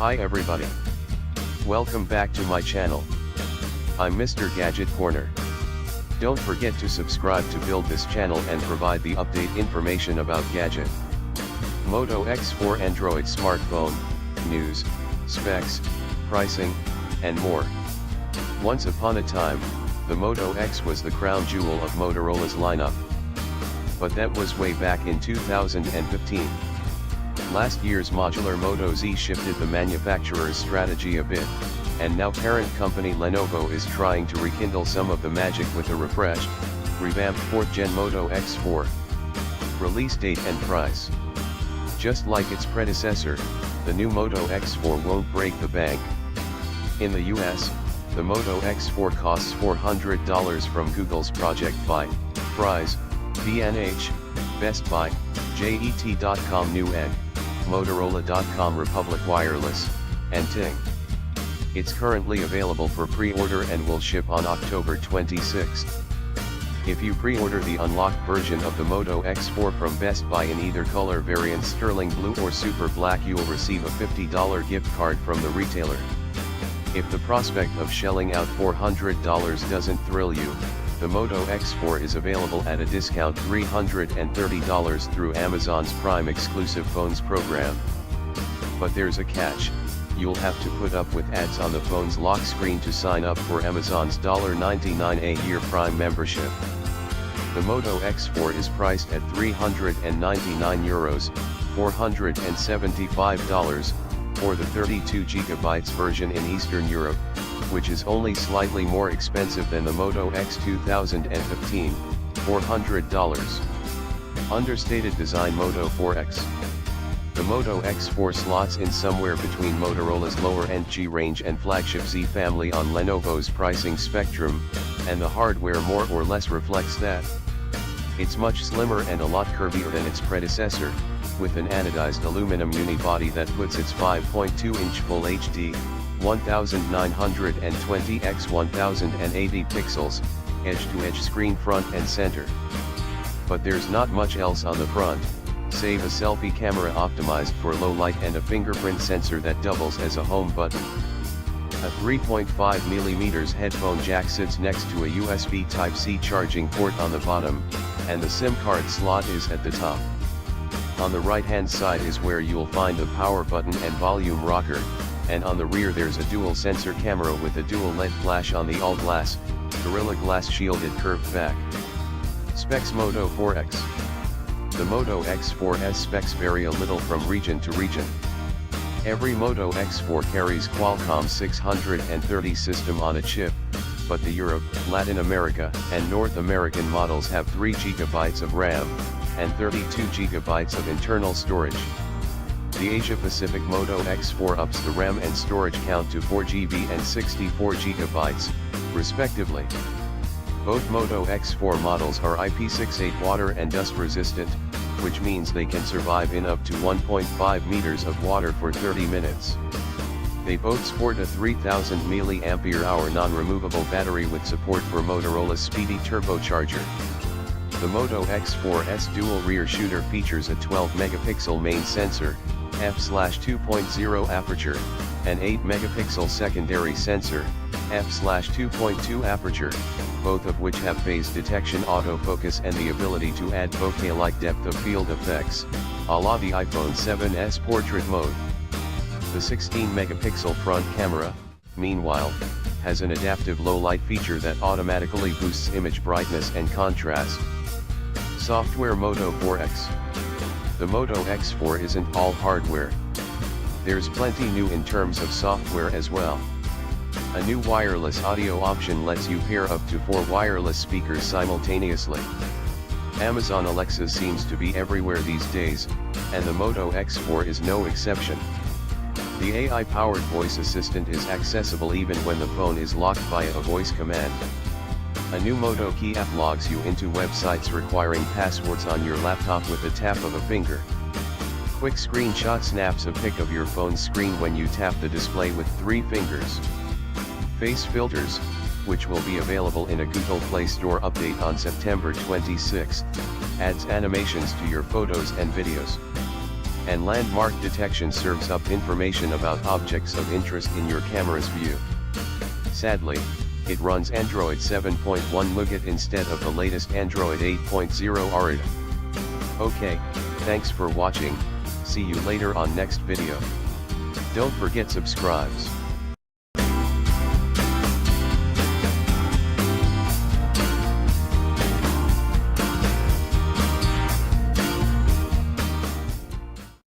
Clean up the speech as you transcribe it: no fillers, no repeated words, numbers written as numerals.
Hi everybody. Welcome back to my channel. I'm Mr. Gadget Corner. Don't forget to subscribe to build this channel and provide the update information about Gadget. Moto X4 Android smartphone, news, specs, pricing, and more. Once upon a time, the Moto X was the crown jewel of Motorola's lineup. But that was way back in 2015. Last year's modular Moto Z shifted the manufacturer's strategy a bit, and now parent company Lenovo is trying to rekindle some of the magic with a refreshed, revamped 4th Gen Moto X4. Release date and price. Just like its predecessor, the new Moto X4 won't break the bank. In the US, the Moto X4 costs $400 from Google's Project Buy, Prize, B&H, Best Buy, JET.com Newegg, Motorola.com Republic Wireless, and Ting. It's currently available for pre-order and will ship on October 26th. If you pre-order the unlocked version of the Moto X4 from Best Buy in either color variant Sterling Blue or Super Black, you'll receive a $50 gift card from the retailer. If the prospect of shelling out $400 doesn't thrill you, the Moto X4 is available at a discount $330 through Amazon's Prime exclusive phones program. But there's a catch: you'll have to put up with ads on the phone's lock screen to sign up for Amazon's $99 a year Prime membership. The Moto X4 is priced at €399, $475, for the 32GB version in Eastern Europe, which is only slightly more expensive than the Moto X 2015, $400. Understated design Moto 4X. The Moto X4 slots in somewhere between Motorola's lower-end G range and flagship Z family on Lenovo's pricing spectrum, and the hardware more or less reflects that. It's much slimmer and a lot curvier than its predecessor, with an anodized aluminum unibody that puts its 5.2-inch Full HD, 1920 x 1080 pixels, edge-to-edge screen front and center. But there's not much else on the front, save a selfie camera optimized for low light and a fingerprint sensor that doubles as a home button. A 3.5mm headphone jack sits next to a USB Type-C charging port on the bottom, and the SIM card slot is at the top. On the right-hand side is where you'll find the power button and volume rocker, and on the rear there's a dual sensor camera with a dual LED flash on the all-glass, Gorilla Glass shielded curved back. Specs Moto 4X. The Moto X4's specs vary a little from region to region. Every Moto X4 carries Qualcomm's 630 system on a chip, but the Europe, Latin America, and North American models have 3GB of RAM, and 32GB of internal storage. The Asia-Pacific Moto X4 ups the RAM and storage count to 4GB and 64GB, respectively. Both Moto X4 models are IP68 water and dust resistant, which means they can survive in up to 1.5 meters of water for 30 minutes. They both sport a 3000 mAh non-removable battery with support for Motorola's speedy turbocharger. The Moto X4's dual rear shooter features a 12-megapixel main sensor, f/2.0 aperture, and 8-megapixel secondary sensor, f/2.2 aperture, both of which have phase detection autofocus and the ability to add bokeh-like depth of field effects, a la the iPhone 7's portrait mode. The 16-megapixel front camera, meanwhile, has an adaptive low-light feature that automatically boosts image brightness and contrast. Software Moto 4X. The Moto X4 isn't all hardware. There's plenty new in terms of software as well. A new wireless audio option lets you pair up to 4 wireless speakers simultaneously. Amazon Alexa seems to be everywhere these days, and the Moto X4 is no exception. The AI-powered voice assistant is accessible even when the phone is locked via a voice command. A new Moto Key app logs you into websites requiring passwords on your laptop with a tap of a finger. Quick screenshot snaps a pic of your phone's screen when you tap the display with 3 fingers. Face filters, which will be available in a Google Play Store update on September 26, adds animations to your photos and videos. and landmark detection serves up information about objects of interest in your camera's view. Sadly, it runs Android 7.1 Nougat instead of the latest Android 8.0 Arida. Okay, thanks for watching, see you later on next video. Don't forget subscribes.